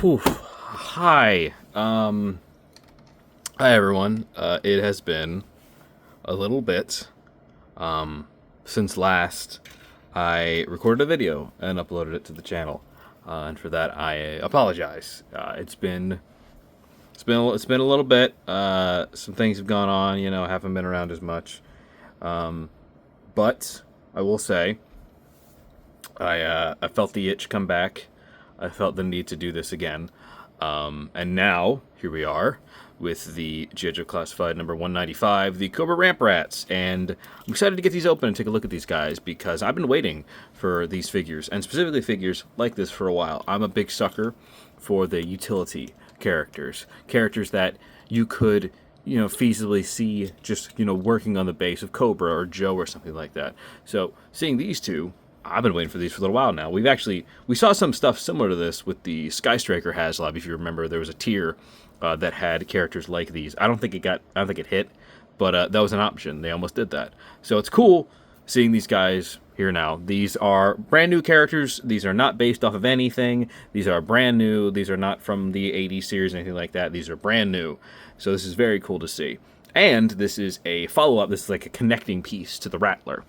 Whew. Hi. Hi everyone. It has been a little bit since last I recorded a video and uploaded it to the channel, and for that I apologize. It's been a little bit. Some things have gone on. Haven't been around as much. But I will say, I felt the itch come back. I felt the need to do this again. And now, here we are with the G.I. Joe Classified number 195, the Cobra Ramp Rats. And I'm excited to get these open and take a look at these guys because I've been waiting for these figures, and specifically figures like this, for a while. I'm a big sucker for the utility characters. Characters that you could feasibly see just, working on the base of Cobra or Joe or something like that. So, seeing these two, I've been waiting for these for a little while now. We saw some stuff similar to this with the Sky Striker HasLab. If you remember, there was a tier that had characters like these. I don't think it hit, but that was an option. They almost did that. So it's cool seeing these guys here now. These are brand new characters. These are not based off of anything. These are brand new. These are not from the 80s series or anything like that. These are brand new. So this is very cool to see. And this is a follow-up. This is like a connecting piece to the Rattler.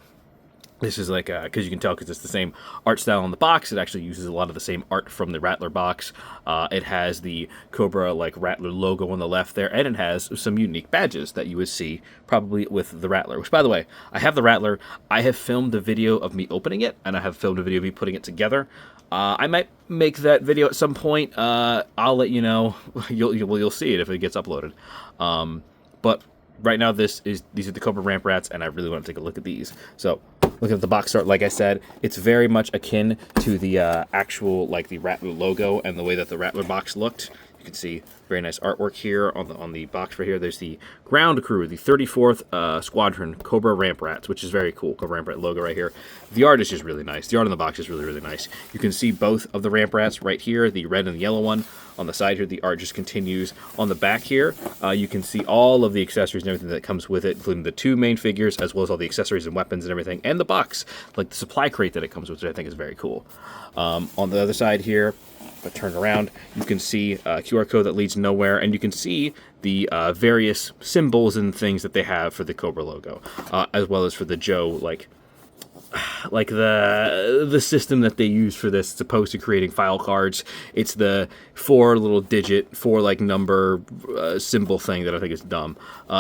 This is like, because you can tell because it's the same art style on the box. It actually uses a lot of the same art from the Rattler box. It has the Cobra, Rattler logo on the left there, and it has some unique badges that you would see probably with the Rattler. Which, by the way, I have the Rattler. I have filmed a video of me opening it, and I have filmed a video of me putting it together. I might make that video at some point. I'll let you know. You'll see it if it gets uploaded. But right now, these are the Cobra Ramp Rats, and I really want to take a look at these. So, looking at the box art, like I said, it's very much akin to the actual, the Rattler logo and the way that the Rattler box looked. You can see very nice artwork here on the box right here. There's the ground crew, the 34th Squadron Cobra Ramp Rats, which is very cool. Cobra Ramp Rat logo right here. The art is just really nice. The art on the box is really, really nice. You can see both of the Ramp Rats right here, the red and the yellow one. On the side here, the art just continues. On the back here, you can see all of the accessories and everything that comes with it, including the two main figures, as well as all the accessories and weapons and everything, and the box, like the supply crate that it comes with, which I think is very cool. On the other side here, if I turn around, you can see a QR code that leads nowhere, and you can see the various symbols and things that they have for the Cobra logo, as well as for the Joe, the system that they use for this, as opposed to creating file cards. It's the four number symbol thing that I think is dumb.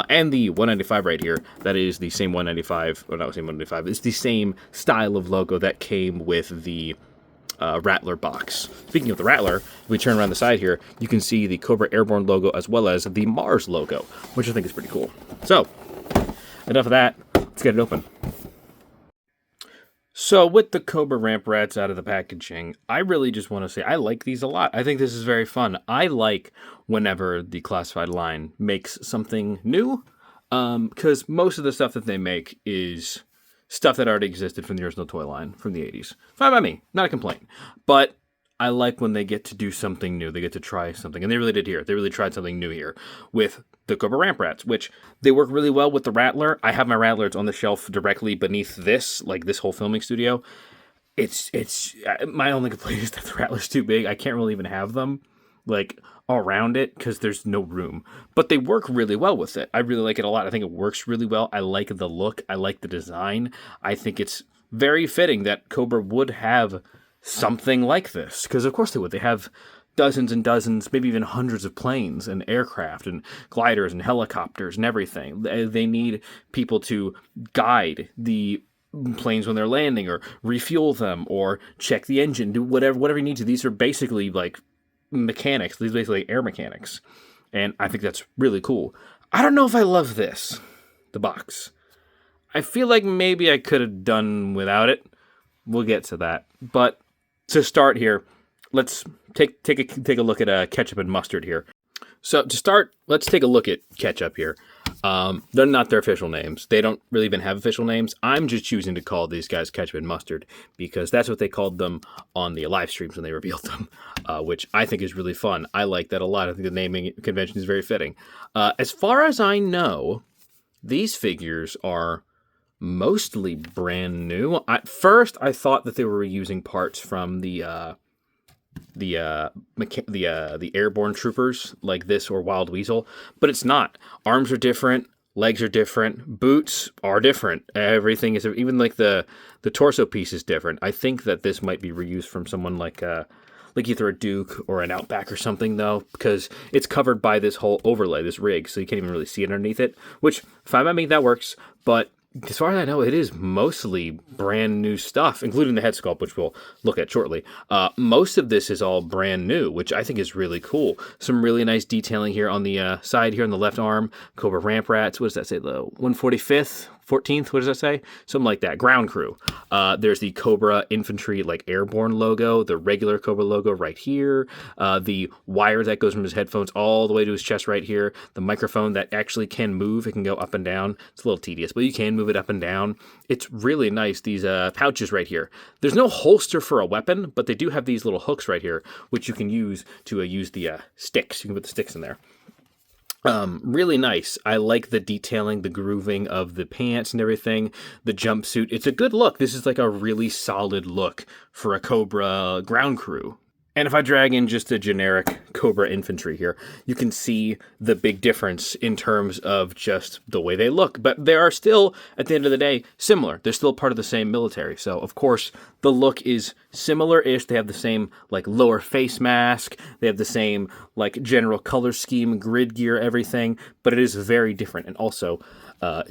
And the 195 right here, that is the same 195, or not the same 195, it's the same style of logo that came with the Rattler box. Speaking of the Rattler, if we turn around the side here, you can see the Cobra Airborne logo as well as the Mars logo, which I think is pretty cool. So, enough of that. Let's get it open. So, with the Cobra Ramp Rats out of the packaging, I really just want to say I like these a lot. I think this is very fun. I like whenever the Classified line makes something new, because most of the stuff that they make is stuff that already existed from the original toy line from the 80s. Fine by me, not a complaint. But I like when they get to do something new. They get to try something. And they really did here. They really tried something new here with the Cobra Ramp Rats, which they work really well with the Rattler. I have my Rattler. It's on the shelf directly beneath this, this whole filming studio. It's my only complaint is that the Rattler's too big. I can't really even have them, all around it because there's no room. But they work really well with it. I really like it a lot. I think it works really well. I like the look. I like the design. I think it's very fitting that Cobra would have something like this, because of course they would. They have dozens and dozens, maybe even hundreds of planes and aircraft and gliders and helicopters and everything. They need people to guide the planes when they're landing, or refuel them, or check the engine, do whatever you need to. These are basically mechanics. These are basically air mechanics, and I think that's really cool. I don't know if I love this, the box. I feel like maybe I could have done without it. We'll get to that, but to start here, let's take a look at ketchup and mustard here. So to start, let's take a look at ketchup here. They're not their official names. They don't really even have official names. I'm just choosing to call these guys ketchup and mustard because that's what they called them on the live streams when they revealed them, which I think is really fun. I like that a lot. I think the naming convention is very fitting. As far as I know, these figures are mostly brand new. At first, I thought that they were using parts from the the airborne troopers like this or Wild Weasel, but it's not. Arms are different, legs are different, boots are different. Everything is, even like the torso piece is different. I think that this might be reused from someone like either a Duke or an Outback or something, though, because it's covered by this whole overlay, this rig, so you can't even really see it underneath it, which, fine by me, that works, but as far as I know, it is mostly brand new stuff, including the head sculpt, which we'll look at shortly. Most of this is all brand new, which I think is really cool. Some really nice detailing here on the side here on the left arm. Cobra ramp rats. What does that say? The 145th? 14th, what does that say? Something like that. Ground crew. There's the Cobra infantry, like airborne logo, the regular Cobra logo right here, the wire that goes from his headphones all the way to his chest right here, the microphone that actually can move. It can go up and down. It's a little tedious, but you can move it up and down. It's really nice. These pouches right here. There's no holster for a weapon, but they do have these little hooks right here, which you can use to use the sticks. You can put the sticks in there. Really nice. I like the detailing, the grooving of the pants and everything, the jumpsuit. It's a good look. This is like a really solid look for a Cobra ground crew. And if I drag in just a generic Cobra infantry here, you can see the big difference in terms of just the way they look. But they are still, at the end of the day, similar. They're still part of the same military. So, of course, the look is similar-ish. They have the same, like, lower face mask. They have the same, like, general color scheme, grid gear, everything. But it is very different. And also,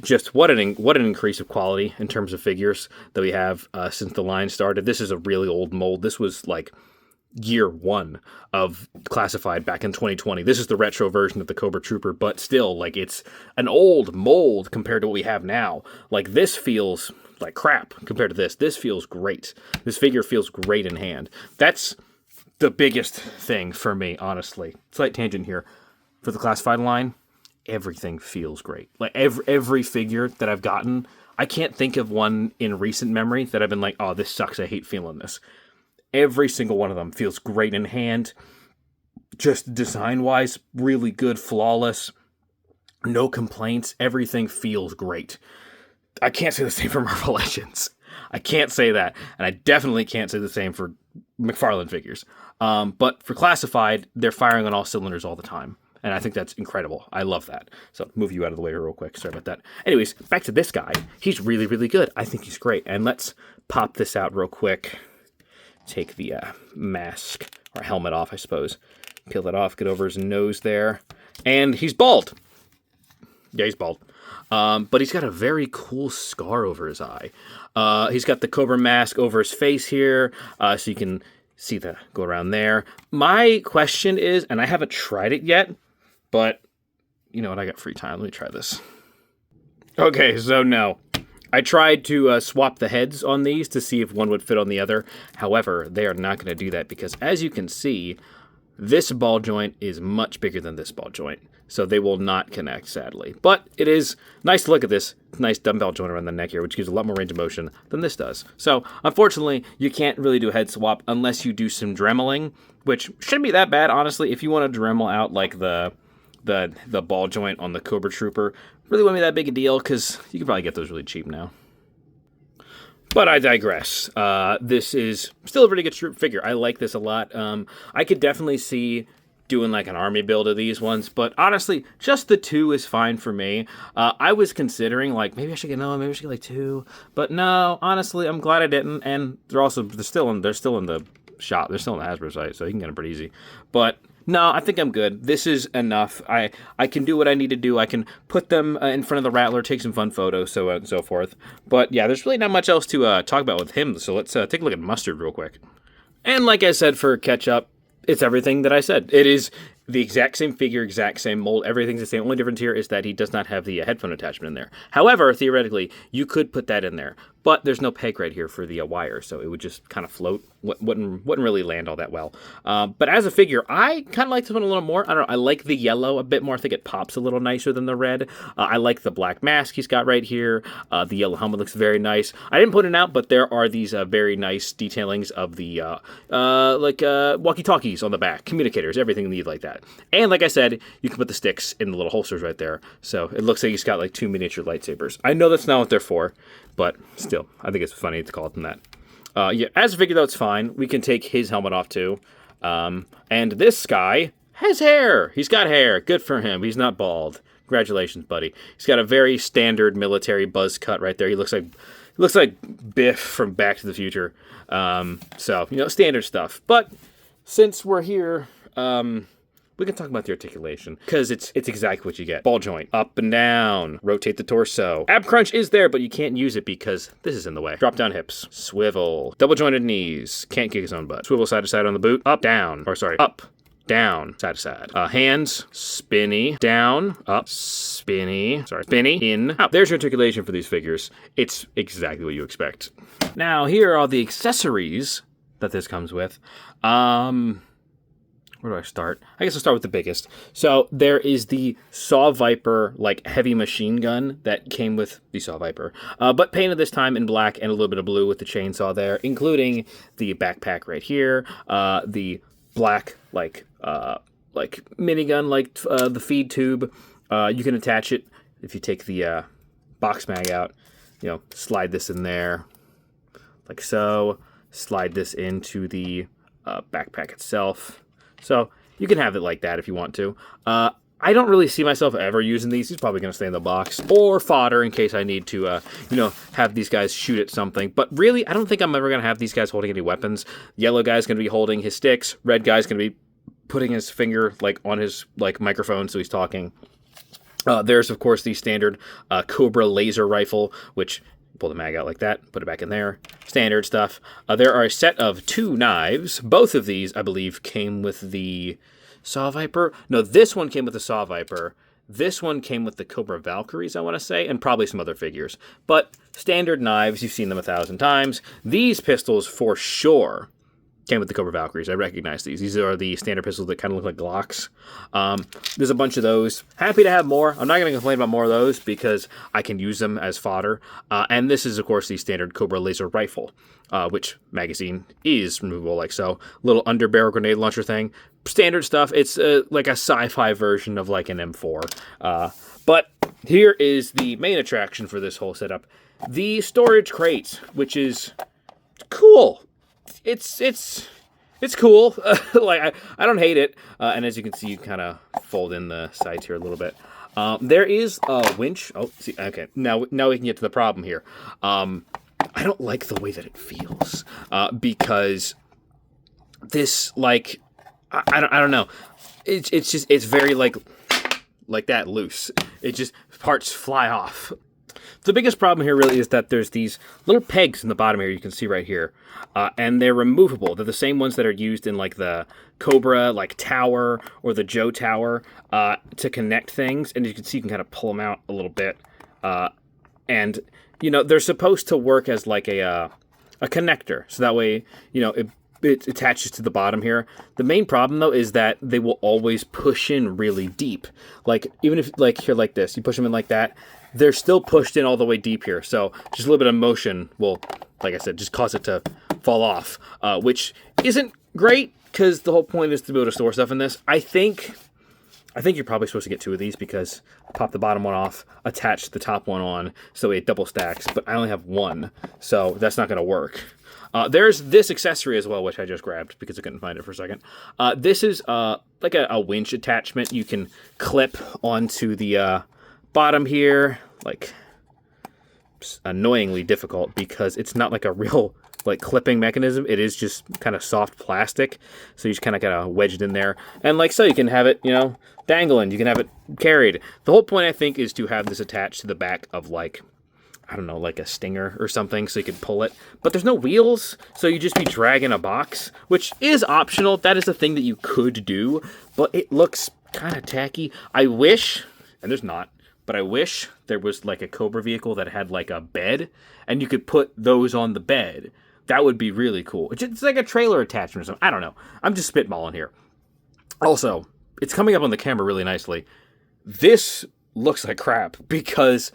just what an increase of quality in terms of figures that we have since the line started. This is a really old mold. This was, like, year one of Classified back in 2020. This is the retro version of the Cobra Trooper, but still, like, it's an old mold compared to what we have now. Like, this feels like crap compared to this. This feels great. This figure feels great in hand. That's the biggest thing for me, honestly. Slight tangent here. For the Classified line, everything feels great. Like, every figure that I've gotten, I can't think of one in recent memory that I've been like, oh, this sucks, I hate feeling this. Every single one of them feels great in hand. Just design-wise, really good, flawless. No complaints. Everything feels great. I can't say the same for Marvel Legends. I can't say that. And I definitely can't say the same for McFarlane figures. But for Classified, they're firing on all cylinders all the time. And I think that's incredible. I love that. So move you out of the way real quick. Sorry about that. Anyways, back to this guy. He's really, really good. I think he's great. And let's pop this out real quick. Take the mask, or helmet off, I suppose. Peel that off, get over his nose there. And he's bald. Yeah, he's bald. But he's got a very cool scar over his eye. He's got the Cobra mask over his face here, so you can see the go around there. My question is, and I haven't tried it yet, but you know what, I got free time. Let me try this. Okay, so no. I tried to swap the heads on these to see if one would fit on the other. However, they are not going to do that because, as you can see, this ball joint is much bigger than this ball joint. So they will not connect, sadly. But it is nice to look at this nice dumbbell joint around the neck here, which gives a lot more range of motion than this does. So, unfortunately, you can't really do a head swap unless you do some dremeling, which shouldn't be that bad, honestly. If you want to dremel out, like, the ball joint on the Cobra Trooper, really wouldn't be that big a deal because you can probably get those really cheap now. But I digress. This is still a pretty good troop figure. I like this a lot. I could definitely see doing like an army build of these ones, but honestly, just the two is fine for me. I was considering like maybe I should get another one, maybe I should get like two, but no, honestly, I'm glad I didn't. And they're still in the shop. They're still on the Hasbro site, so you can get them pretty easy. But no, I think I'm good. This is enough. I can do what I need to do. I can put them in front of the Rattler, take some fun photos, so on and so forth. But yeah, there's really not much else to talk about with him, so let's take a look at Mustard real quick. And like I said for Ketchup, it's everything that I said. It is the exact same figure, exact same mold. Everything's the same. Only difference here is that he does not have the headphone attachment in there. However, theoretically, you could put that in there. But there's no peg right here for the wire, so it would just kind of float. Wouldn't really land all that well. But as a figure, I kind of like this one a little more. I don't know. I like the yellow a bit more. I think it pops a little nicer than the red. I like the black mask he's got right here. The yellow helmet looks very nice. I didn't put it out, but there are these very nice detailings of the walkie-talkies on the back, communicators, everything you need like that. And like I said, you can put the sticks in the little holsters right there. So it looks like he's got like two miniature lightsabers. I know that's not what they're for, but still, I think it's funny to call it that. Yeah, as a figure, though, it's fine. We can take his helmet off, too. And this guy has hair. He's got hair. Good for him. He's not bald. Congratulations, buddy. He's got a very standard military buzz cut right there. He looks like Biff from Back to the Future. So, standard stuff. But since we're here, we can talk about the articulation, because it's exactly what you get. Ball joint, up and down, rotate the torso. Ab crunch is there, but you can't use it because this is in the way. Drop down hips, swivel, double jointed knees, can't kick his own butt. Swivel side to side on the boot, up, down, up, down, side to side. Hands, spinny, down, up, spinny, in, out. There's your articulation for these figures. It's exactly what you expect. Now, here are all the accessories that this comes with. Where do I start? I guess I'll start with the biggest. So there is the Saw Viper, heavy machine gun that came with the Saw Viper, but painted this time in black and a little bit of blue with the chainsaw there, including the backpack right here, the black, minigun, the feed tube. You can attach it if you take the box mag out, slide this in there, like so, slide this into the backpack itself. So you can have it like that if you want to. I don't really see myself ever using these. He's probably going to stay in the box or fodder in case I need to, have these guys shoot at something. But really, I don't think I'm ever going to have these guys holding any weapons. Yellow guy's going to be holding his sticks. Red guy's going to be putting his finger on his microphone so he's talking. There's of course the standard Cobra laser rifle, which pull the mag out like that, put it back in there. Standard stuff. There are a set of 2 knives. Both of these, I believe, came with the Saw Viper. No, this one came with the Saw Viper. This one came with the Cobra Valkyries, I want to say, and probably some other figures. But standard knives, you've seen them 1,000 times. These pistols, for sure, came with the Cobra Valkyries. I recognize these. These are the standard pistols that kind of look like Glocks. There's a bunch of those. Happy to have more. I'm not going to complain about more of those because I can use them as fodder. And this is, of course, the standard Cobra laser rifle, which magazine is removable like so. Little underbarrel grenade launcher thing. Standard stuff. It's like a sci-fi version of an M4. But here is the main attraction for this whole setup. The storage crate, which is cool. It's cool. I don't hate it. And as you can see, you kind of fold in the sides here a little bit. There is a winch. Oh, see, okay. Now we can get to the problem here. I don't like the way that it feels because this I don't know. It's very like that loose. It just parts fly off. The biggest problem here really is that there's these little pegs in the bottom here you can see right here, and they're removable. They're the same ones that are used in the Cobra tower or the Joe tower to connect things, and you can see you can kind of pull them out a little bit, and they're supposed to work as a connector, so that way it attaches to the bottom here. The main problem though is that they will always push in really deep. Even if here like this, you push them in like that, they're still pushed in all the way deep here. So just a little bit of motion will, like I said, just cause it to fall off, which isn't great because the whole point is to be able to store stuff in this. I think you're probably supposed to get 2 of these because I pop the bottom one off, attach the top one on, so it double stacks, but I only have 1, so that's not going to work. There's this accessory as well, which I just grabbed because I couldn't find it for a second. This is like a winch attachment you can clip onto the bottom here. Annoyingly difficult because it's not like a real clipping mechanism. It is just kind of soft plastic, so you just kind of gotta wedge it in there, and so you can have it dangling, you can have it carried. The whole point, I think, is to have this attached to the back of I don't know, a stinger or something, so you can pull it. But there's no wheels, so you just be dragging a box, which is optional. That is a thing that you could do, but it looks kind of tacky. I wish, and there's not, but I wish there was a Cobra vehicle that had a bed, and you could put those on the bed. That would be really cool. It's like a trailer attachment or something. I don't know. I'm just spitballing here. Also, it's coming up on the camera really nicely. This looks like crap because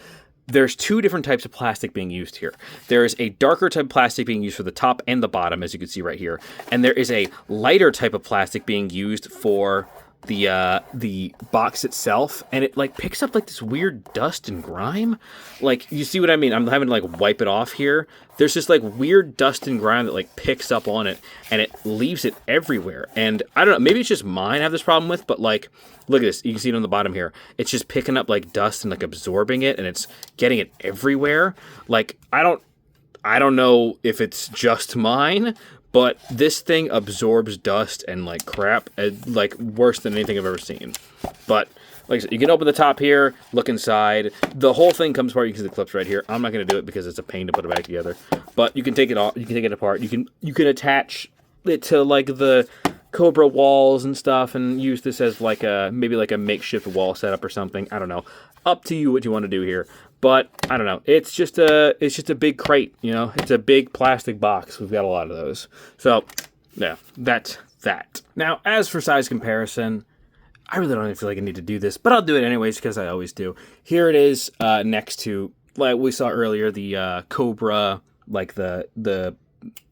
there's 2 different types of plastic being used here. There is a darker type of plastic being used for the top and the bottom, as you can see right here. And there is a lighter type of plastic being used for the box itself, and it like picks up like this weird dust and grime. Like, you see what I mean? I'm having to like wipe it off here. There's this like weird dust and grime that like picks up on it, and it leaves it everywhere. And I don't know, maybe it's just mine I have this problem with, but like, look at this. You can see it on the bottom here. It's just picking up like dust and like absorbing it, and it's getting it everywhere. Like, I don't know if it's just mine, but this thing absorbs dust and like crap, like worse than anything I've ever seen. But like I said, you can open the top here, look inside. The whole thing comes apart. You can see the clips right here. I'm not going to do it because it's a pain to put it back together. But you can take it off. You can take it apart. You can attach it to like the Cobra walls and stuff, and use this as like maybe like a makeshift wall setup or something. I don't know. Up to you what you want to do here. But I don't know. It's just a big crate, you know. It's a big plastic box. We've got a lot of those. So yeah, that's that. Now, as for size comparison, I really don't even feel like I need to do this, but I'll do it anyways because I always do. Here it is next to, like we saw earlier, the Cobra, like the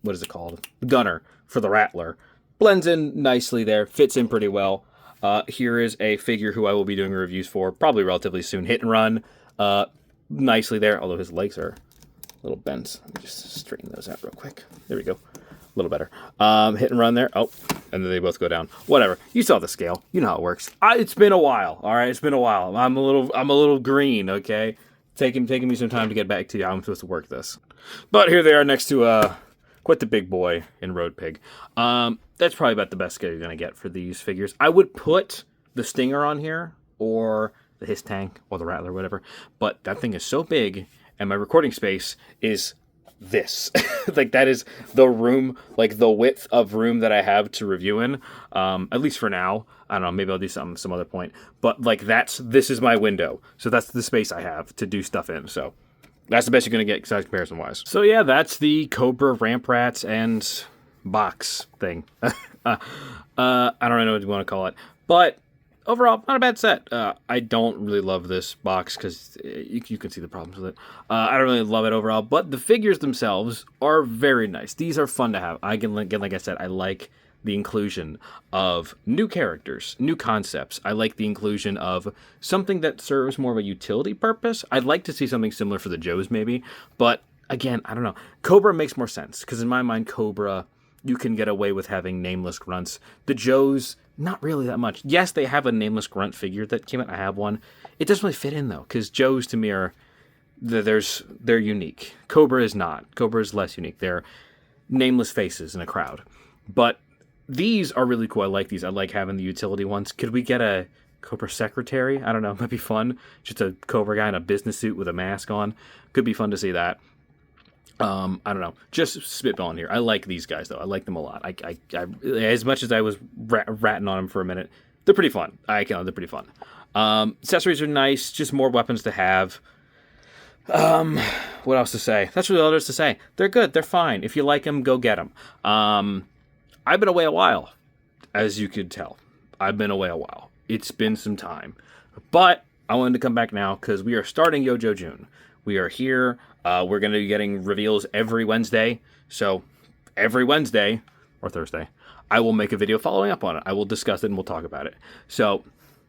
what is it called? The gunner for the Rattler. Blends in nicely there. Fits in pretty well. Here is a figure who I will be doing reviews for probably relatively soon. Hit and Run. Nicely there, although his legs are a little bent. Let me just straighten those out real quick. There we go. A little better. Hit and Run there. Oh, and then they both go down. Whatever. You saw the scale. You know how it works. It's been a while. All right, it's been a while. I'm a little green. Okay, taking me some time to get back to you. How I'm supposed to work this. But here they are next to quite the big boy in Road Pig. That's probably about the best scale you're gonna get for these figures. I would put the Stinger on here or the Hiss Tank or the Rattler, whatever. But that thing is so big, and my recording space is this. Like, that is the room, like the width of room that I have to review in. At least for now. I don't know, maybe I'll do something some other point. But like, this is my window. So that's the space I have to do stuff in. So that's the best you're gonna get size comparison wise. So yeah, that's the Cobra Ramp Rats and box thing. I don't really know what you want to call it. But overall, not a bad set. I don't really love this box because you can see the problems with it. I don't really love it overall, but the figures themselves are very nice. These are fun to have. Again, like I said, I like the inclusion of new characters, new concepts. I like the inclusion of something that serves more of a utility purpose. I'd like to see something similar for the Joes maybe, but again, I don't know. Cobra makes more sense because in my mind, Cobra, you can get away with having nameless grunts. The Joes, not really that much. Yes, they have a nameless grunt figure that came out. I have one. It doesn't really fit in though, because Joes to me are they're unique. Cobra is not. Cobra is less unique. They're nameless faces in a crowd. But these are really cool. I like these. I like having the utility ones. Could we get a Cobra secretary? I don't know. It might be fun. Just a Cobra guy in a business suit with a mask on. Could be fun to see that. I don't know. Just spitballing here. I like these guys though. I like them a lot. I as much as I was ratting on them for a minute, they're pretty fun. They're pretty fun. Accessories are nice. Just more weapons to have. What else to say? That's really all there is to say. They're good. They're fine. If you like them, go get them. I've been away a while, as you could tell. I've been away a while. It's been some time, but I wanted to come back now because we are starting Yojo June. We are here. We're going to be getting reveals every Wednesday. So every Wednesday or Thursday, I will make a video following up on it. I will discuss it and we'll talk about it. So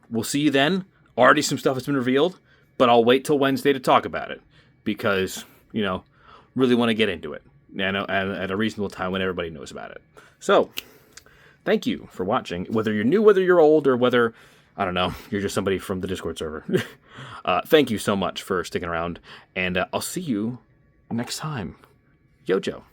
we'll see you then. Already some stuff has been revealed, but I'll wait till Wednesday to talk about it because, really want to get into it. At a reasonable time when everybody knows about it. So thank you for watching. Whether you're new, whether you're old, or whether, I don't know, you're just somebody from the Discord server. Thank you so much for sticking around, and I'll see you next time. Yojo.